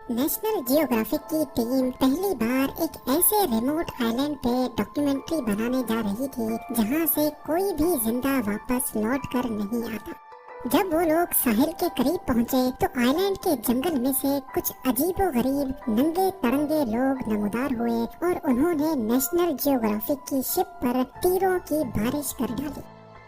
National geographic की team पहली बार एक ऐसे रिमोट आइलैंड पे डॉक्यूमेंट्री बनाने जा रही थी जहां से कोई भी जिंदा वापस लौट कर नहीं आता। जब वो लोग साहिल के करीब पहुंचे तो आइलैंड के जंगल में से कुछ अजीबोगरीब नंगे तड़ंगे लोग नमूदार हुए और उन्होंने नेशनल जियोग्राफिक की शिप पर तीरों की बारिश कर डाली।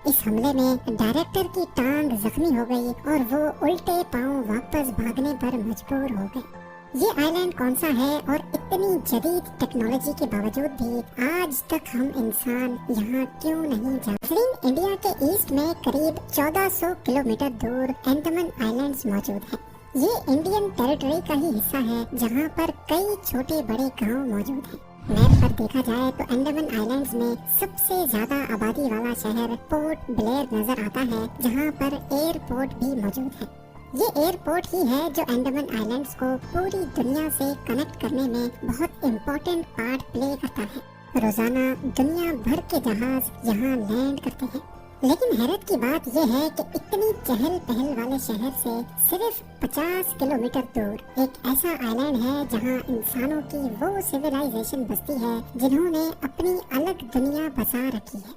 इस हमले में डायरेक्टर की टांग जख्मी हो गई और वो उल्टे पांव वापस भागने पर मजबूर हो गए। ये आइलैंड कौन सा है और इतनी जदीद टेक्नोलॉजी के बावजूद भी आज तक हम इंसान यहाँ क्यों नहीं जानते? इंडिया के ईस्ट में करीब 1400 किलोमीटर दूर अंडमान आइलैंड्स मौजूद है। ये इंडियन टेरिटरी का ही हिस्सा है जहाँ पर कई छोटे बड़े गांव मौजूद हैं। मैप पर देखा जाए तो अंडमान आइलैंड्स में सबसे ज्यादा आबादी वाला शहर पोर्ट ब्लेयर नजर आता है, जहाँ पर एयरपोर्ट भी मौजूद है। ये एयरपोर्ट ही है जो अंडमान आइलैंड्स को पूरी दुनिया से कनेक्ट करने में बहुत इम्पोर्टेंट पार्ट प्ले करता है। रोजाना दुनिया भर के जहाज यहाँ लैंड करते हैं। लेकिन हैरत की बात यह है कि इतनी चहल पहल वाले शहर से सिर्फ 50 किलोमीटर दूर एक ऐसा आइलैंड है जहाँ इंसानों की वो सिविलाइजेशन बसती है जिन्होंने अपनी अलग दुनिया बसा रखी है।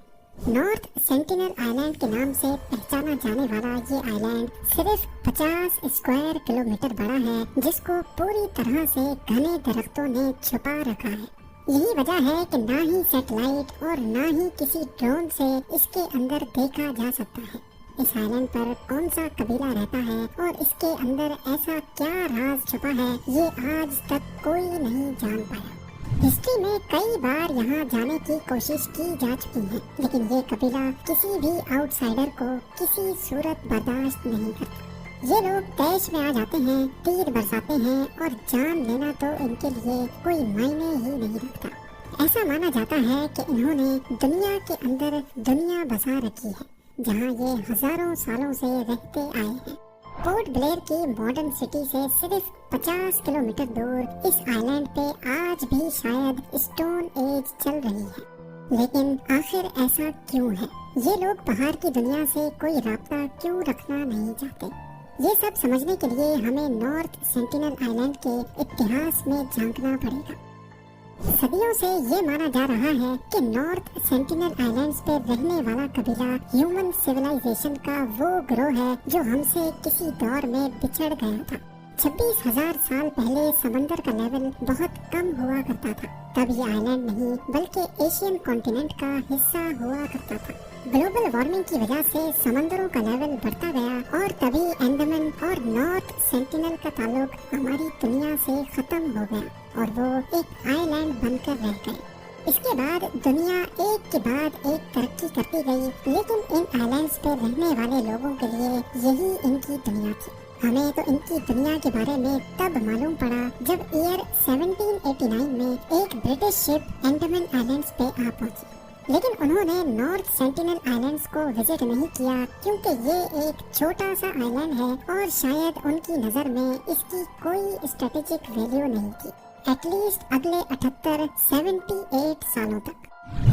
नॉर्थ सेंटिनल आइलैंड के नाम से पहचाना जाने वाला ये आइलैंड सिर्फ 50 स्क्वायर किलोमीटर बड़ा है, जिसको पूरी तरह से घने दरख्तों ने छुपा रखा है। यही वजह है कि ना ही सैटेलाइट और ना ही किसी ड्रोन से इसके अंदर देखा जा सकता है। इस आइलैंड पर कौन सा कबीला रहता है और इसके अंदर ऐसा क्या राज छुपा है, ये आज तक कोई नहीं जान पाया। हिस्ट्री में कई बार यहाँ जाने की कोशिश की जा चुकी है, लेकिन ये कबीला किसी भी आउटसाइडर को किसी सूरत बर्दाश्त नहीं करता। ये लोग तैश में आ जाते हैं, तीर बरसाते हैं और जान लेना तो इनके लिए कोई मायने ही नहीं रखता। ऐसा माना जाता है कि इन्होंने दुनिया के अंदर दुनिया बसा रखी है, जहाँ ये हजारों सालों से रहते आए हैं। पोर्ट ब्लेयर की मॉडर्न सिटी से सिर्फ 50 किलोमीटर दूर इस आइलैंड पे आज भी शायद स्टोन एज चल रही है। लेकिन आखिर ऐसा क्यों है? ये लोग बाहर की दुनिया से कोई राब्ता क्यों रखना नहीं चाहते? ये सब समझने के लिए हमें नॉर्थ सेंटिनल आइलैंड के इतिहास में झांकना पड़ेगा। सदियों से ये माना जा रहा है कि नॉर्थ सेंटिनल आइलैंड्स पे रहने वाला कबीला ह्यूमन सिविलाइजेशन का वो ग्रोह है जो हमसे किसी दौर में बिछड़ गया था। 26,000 साल पहले समंदर का लेवल बहुत कम हुआ करता था। तब ये आइलैंड नहीं बल्कि एशियन कॉन्टिनेंट का हिस्सा हुआ करता था। ग्लोबल वार्मिंग की वजह से समंदरों का लेवल बढ़ता गया और तभी अंडमान और नॉर्थ सेंटिनल का ताल्लुक हमारी दुनिया से खत्म हो गया और वो एक आइलैंड बनकर रह गए। इसके बाद दुनिया एक के बाद एक तरक्की करती गई, लेकिन इन आइलैंड्स पे रहने वाले लोगों के लिए यही इनकी दुनिया थी। हमें तो इनकी दुनिया के बारे में तब मालूम पड़ा जब ईयर 1789 में एक ब्रिटिश शिप अंडमान आइलैंड्स पे आ पहुंची। लेकिन उन्होंने नॉर्थ सेंटिनल आइलैंड्स को विजिट नहीं किया क्योंकि ये एक छोटा सा आइलैंड है और शायद उनकी नजर में इसकी कोई स्ट्रेटेजिक वैल्यू नहीं थी, एटलीस्ट अगले 78 सालों तक।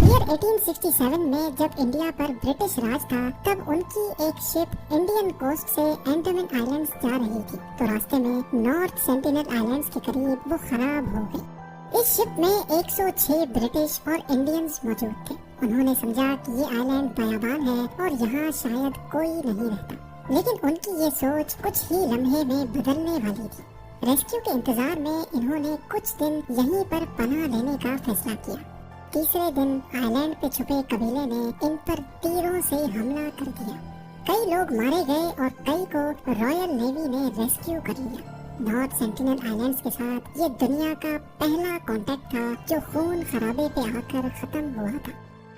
ईयर 1867 में जब इंडिया पर ब्रिटिश राज था, तब उनकी एक शिप इंडियन कोस्ट से अंडमान आइलैंड्स जा रही थी, तो रास्ते में नॉर्थ सेंटिनल आइलैंड्स के करीब वो खराब हो गई। इस शिप में 106 ब्रिटिश और इंडियंस मौजूद थे। उन्होंने समझा कि ये आइलैंड बयाबान है और यहाँ शायद कोई नहीं रहता, लेकिन उनकी ये सोच कुछ ही लम्हे में बदलने वाली थी। रेस्क्यू के इंतजार में इन्होंने कुछ दिन यहीं पर पनाह लेने का फैसला किया। तीसरे दिन आइलैंड पे छुपे कबीले ने इन पर तीरों से हमला कर दिया। कई लोग मारे गए और कई को रॉयल नेवी ने रेस्क्यू कर लिया। नॉर्थ सेंटिनल आइलैंड्स के साथ ये दुनिया का पहला कांटेक्ट था जो खून खराबे पे आकर खत्म हुआ था।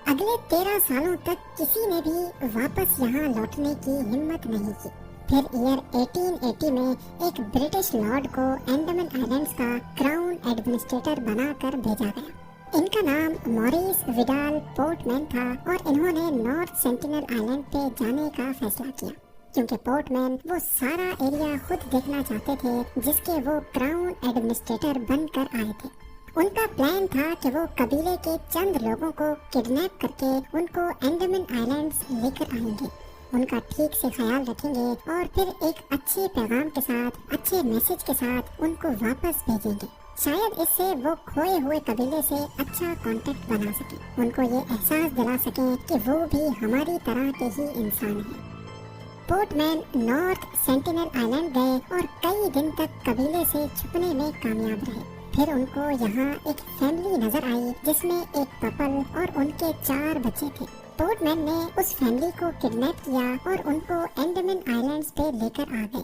अगले 13 सालों तक किसी ने भी वापस यहाँ लौटने की हिम्मत नहीं की। फिर ईयर 1880 में एक ब्रिटिश लॉर्ड को अंडमान आइलैंड्स का क्राउन एडमिनिस्ट्रेटर बनाकर भेजा गया। इनका नाम मॉरिस विडाल पोर्टमैन था और इन्होंने नॉर्थ सेंटिनल आइलैंड पे जाने का फैसला किया क्योंकि पोर्टमैन वो सारा एरिया खुद देखना चाहते थे जिसके वो क्राउन एडमिनिस्ट्रेटर बनकर आए थे। उनका प्लान था कि वो कबीले के चंद लोगों को किडनैप करके उनको अंडमान आइलैंड्स लेकर आएंगे। उनका ठीक से ख्याल रखेंगे और फिर एक अच्छे पैगाम के साथ, अच्छे मैसेज के साथ उनको वापस भेजेंगे। शायद इससे वो खोए हुए कबीले से अच्छा कांटेक्ट बना सके, उनको ये एहसास दिला सकें कि वो भी हमारी तरह के ही इंसान हैं। पोर्टमैन नॉर्थ सेंटिनल आइलैंड गए और कई दिन तक कबीले से छुपने में कामयाब रहे। फिर उनको यहाँ एक फैमिली नजर आई जिसमें एक कपल और उनके 4 बच्चे थे। पोर्टमैन ने उस फैमिली को किडनैप किया और उनको अंडमान आइलैंड्स पे लेकर आ गए।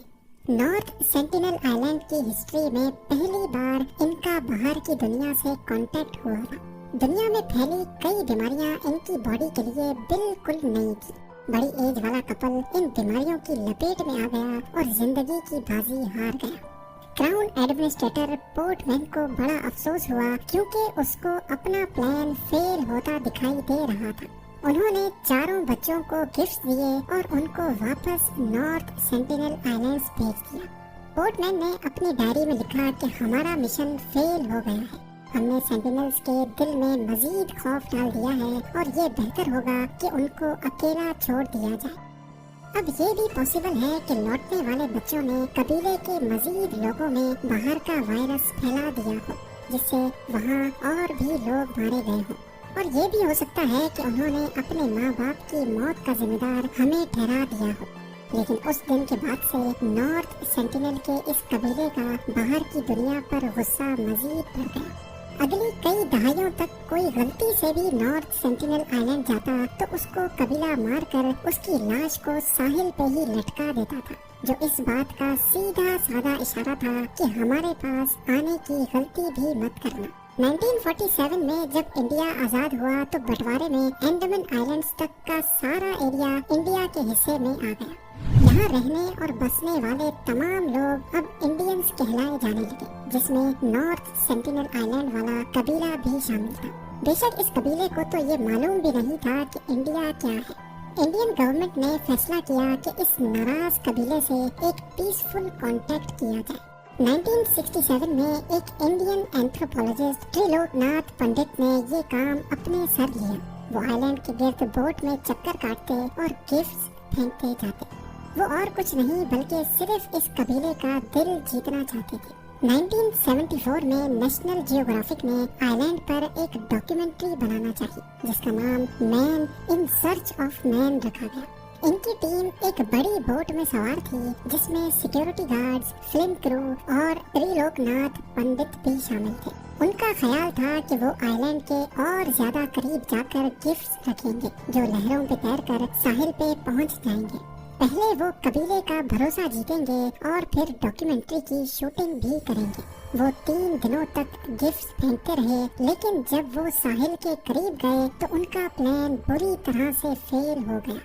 नॉर्थ सेंटिनल आइलैंड की हिस्ट्री में पहली बार इनका बाहर की दुनिया से कांटेक्ट हुआ था। दुनिया में फैली कई बीमारियां इनकी बॉडी के लिए बिल्कुल नई थी। बड़ी एज वाला कपल इन बीमारियों की लपेट में आ गया और जिंदगी की बाजी हार गया। क्राउन एडमिनिस्ट्रेटर पोर्टमैन को बड़ा अफसोस हुआ क्योंकि उसको अपना प्लान फेल होता दिखाई दे रहा था। उन्होंने 4 बच्चों को गिफ्ट दिए और उनको वापस नॉर्थ सेंटिनल आइलैंड्स भेज दिया। पोर्टमैन ने अपनी डायरी में लिखा कि हमारा मिशन फेल हो गया है, हमने सेंटिनल्स के दिल में मजीद खौफ डाल दिया है और ये बेहतर होगा कि उनको अकेला छोड़ दिया जाए। अब ये भी पॉसिबल है कि लौटने वाले बच्चों ने कबीले के मजीद लोगों में बाहर का वायरस फैला दिया हो, जिससे वहाँ और भी लोग मारे गए हों। और ये भी हो सकता है कि उन्होंने अपने माँ बाप की मौत का जिम्मेदार हमें ठहरा दिया हो। लेकिन उस दिन के बाद से नॉर्थ सेंटिनल के इस कबीले का बाहर की दुनिया पर गुस्सा मजीद बढ़ गया। अगली कई दहाइयों तक कोई गलती से भी नॉर्थ सेंटिनल आइलैंड जाता तो उसको कबीला मारकर उसकी लाश को साहिल पे ही लटका देता था, जो इस बात का सीधा साधा इशारा था कि हमारे पास आने की गलती भी मत करना। 1947 में जब इंडिया आजाद हुआ तो बंटवारे में अंडमान आइलैंड्स तक का सारा एरिया इंडिया के हिस्से में आ गया। यहाँ रहने और बसने वाले तमाम लोग अब इंडियंस कहलाए जाने लगे, जिसमें नॉर्थ सेंटिनल आइलैंड वाला कबीला भी शामिल था। बेशक इस कबीले को तो ये मालूम भी नहीं था कि इंडिया क्या है। इंडियन गवर्नमेंट ने फैसला किया कि इस नाराज कबीले से एक पीसफुल कांटेक्ट किया जाए। 1967 में एक इंडियन एंथ्रोपोलॉजिस्ट त्रिलोकनाथ पंडित ने ये काम अपने सर लिया। वो आइलैंड के गिर्द बोट में चक्कर काटते और गिफ्ट्स फेंकते जाते। वो और कुछ नहीं बल्कि सिर्फ इस कबीले का दिल जीतना चाहते थे। 1974 में नेशनल जियोग्राफिक ने आइलैंड पर एक डॉक्यूमेंट्री बनाना चाहिए जिसका नाम man in search of man रखा गया। इनकी टीम एक बड़ी बोट में सवार थी जिसमें सिक्योरिटी गार्ड्स, फिल्म क्रू और त्रिलोकनाथ पंडित भी शामिल थे। उनका ख्याल था कि वो आइलैंड के और ज्यादा करीब जाकर गिफ्ट्स रखेंगे जो लहरों पे तैरकर साहिल पे पहुंच जाएंगे। पहले वो कबीले का भरोसा जीतेंगे और फिर डॉक्यूमेंट्री की शूटिंग भी करेंगे। वो 3 दिनों तक गिफ्ट्स फेंकते रहे, लेकिन जब वो साहिल के करीब गए तो उनका प्लान बुरी तरह से फेल हो गया।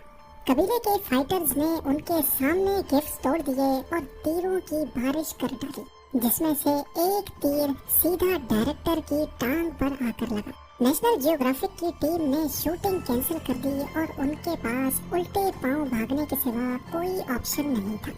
कबीले के फाइटर्स ने उनके सामने गिफ्ट्स तोड़ दिए और तीरों की बारिश कर डाली, जिसमें से एक तीर सीधा डायरेक्टर की टांग पर आकर लगा। नेशनल जियोग्राफिक की टीम ने शूटिंग कैंसिल कर दी और उनके पास उल्टे पांव भागने के सिवा कोई ऑप्शन नहीं था।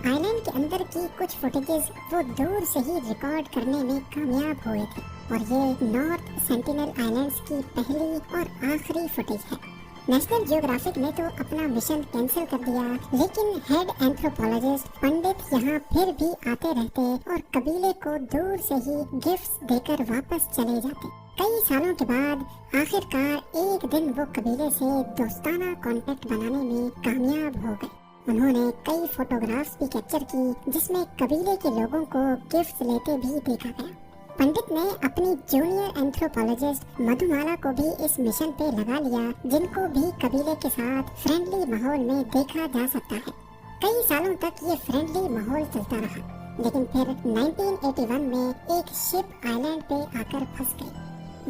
आइलैंड के अंदर की कुछ फुटेजेस वो दूर से ही रिकॉर्ड करने में कामयाब हुए थे और ये नॉर्थ सेंटिनल आइलैंड्स की पहली और आखिरी फुटेज है। नेशनल जियोग्राफिक ने तो अपना मिशन कैंसिल कर दिया, लेकिन हेड एंथ्रोपोलॉजिस्ट पंडित यहाँ फिर भी आते रहते और कबीले को दूर से ही गिफ्ट्स देकर वापस चले जाते। कई सालों के बाद आखिरकार एक दिन वो कबीले से दोस्ताना कांटेक्ट बनाने में कामयाब हो गए। उन्होंने कई फोटोग्राफ्स भी कैप्चर की जिसमें कबीले के लोगों को गिफ्ट्स लेते भी देखा गया। पंडित ने अपनी जूनियर एंथ्रोपोलॉजिस्ट मधुमाला को भी इस मिशन पे लगा लिया, जिनको भी कबीले के साथ फ्रेंडली माहौल में देखा जा सकता है। कई सालों तक ये फ्रेंडली माहौल चलता रहा, लेकिन फिर 1981 में एक शिप आइलैंड पे आकर फंस गई।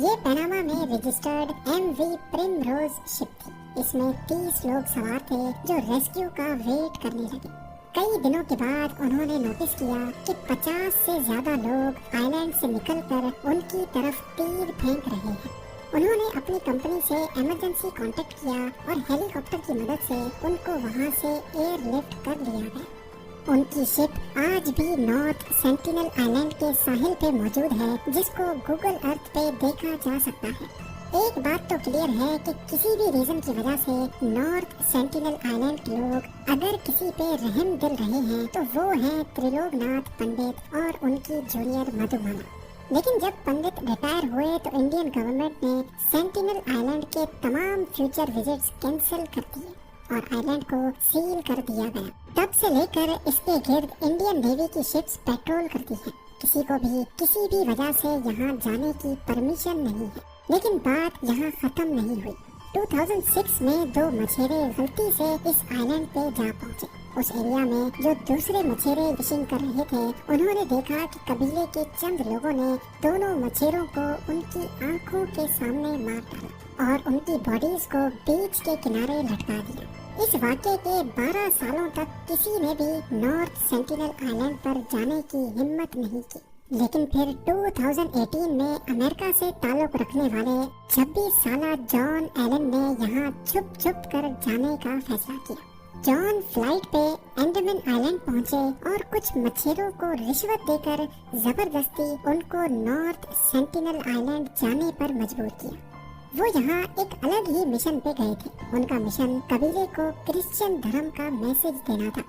ये पनामा में रजिस्टर्ड MV प्रिमरोज शिप थी। इसमें 30 लोग सवार थे जो रेस्क्यू का वेट करने लगे। कई दिनों के बाद उन्होंने नोटिस किया कि 50 से ज्यादा लोग आइलैंड से निकलकर उनकी तरफ तीर फेंक रहे हैं। उन्होंने अपनी कंपनी से इमरजेंसी कांटेक्ट किया और हेलीकॉप्टर की मदद से उनको वहां से एयरलिफ्ट कर लिया गया। उनकी शिप आज भी नॉर्थ सेंटिनल आइलैंड के साहिल पे मौजूद है, जिसको गूगल अर्थ पे देखा जा सकता है। एक बात तो क्लियर है कि किसी भी रीजन की वजह से नॉर्थ सेंटिनल आइलैंड के लोग अगर किसी पे रहम दिल रहे हैं तो वो हैं त्रिलोकनाथ पंडित और उनकी जूनियर मधुमाला। लेकिन जब पंडित रिटायर हुए तो इंडियन गवर्नमेंट ने सेंटिनल आइलैंड के तमाम फ्यूचर विजिट्स कैंसिल कर दिए और आइलैंड को सील कर दिया गया। तब से लेकर इसके गिर्द इंडियन नेवी की शिप्स पेट्रोल करती हैं। किसी को भी किसी भी वजह से यहाँ जाने की परमिशन नहीं है। लेकिन बात यहाँ खत्म नहीं हुई। 2006 में 2 मछेरे गलती से इस आइलैंड पे जा पहुँचे। उस एरिया में जो दूसरे मछेरे फिशिंग कर रहे थे, उन्होंने देखा कि कबीले के चंद लोगों ने दोनों मछेरों को उनकी आंखों के सामने मार डाला और उनकी बॉडीज को बीच के किनारे लटका दिया। इस वाक़ये के 12 सालों तक किसी ने भी नॉर्थ सेंटिनल आइलैंड पर जाने की हिम्मत नहीं की। लेकिन फिर 2018 में अमेरिका से ताल्लुक रखने वाले 26 साला जॉन एलन ने यहाँ छुप छुप कर जाने का फैसला किया। जॉन फ्लाइट पे अंडमान आइलैंड पहुँचे और कुछ मछेरों को रिश्वत देकर जबरदस्ती उनको नॉर्थ सेंटिनल आइलैंड जाने पर मजबूर किया। वो यहाँ एक अलग ही मिशन पे गए थे। उनका मिशन कबीले को क्रिश्चियन धर्म का मैसेज देना था।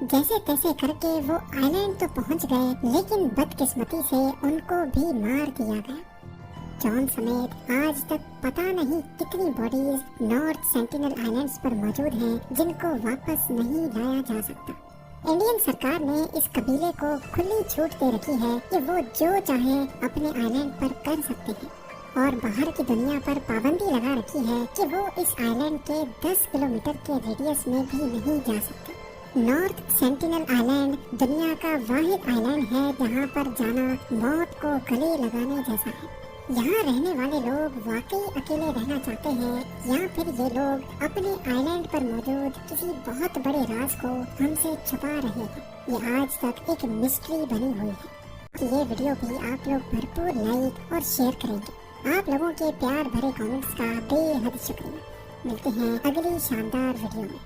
जैसे तैसे करके वो आइलैंड तो पहुँच गए, लेकिन बदकिस्मती से उनको भी मार दिया गया। जॉन समेत आज तक पता नहीं कितनी बॉडीज नॉर्थ सेंटिनल आइलैंड्स पर मौजूद हैं जिनको वापस नहीं लाया जा सकता। इंडियन सरकार ने इस कबीले को खुली छूट दे रखी है कि वो जो चाहे अपने आइलैंड पर कर सकते हैं और बाहर की दुनिया पर पाबंदी लगा रखी है कि वो इस आइलैंड के 10 किलोमीटर के रेडियस में भी नहीं जा सकते। नॉर्थ सेंटिनल आइलैंड दुनिया का वाहिद आइलैंड है जहाँ पर जाना मौत को गले लगाने जैसा है। यहाँ रहने वाले लोग वाकई अकेले रहना चाहते हैं या फिर ये लोग अपने आइलैंड पर मौजूद किसी बहुत बड़े राज को हमसे छुपा रहे हैं। ये आज तक एक मिस्ट्री बनी हुई है। ये वीडियो भी आप लोग भरपूर लाइक और शेयर करेंगे। आप लोगों के प्यार भरे कमेंट्स का बेहद शुक्रिया। मिलते हैं अगली शानदार वीडियो में।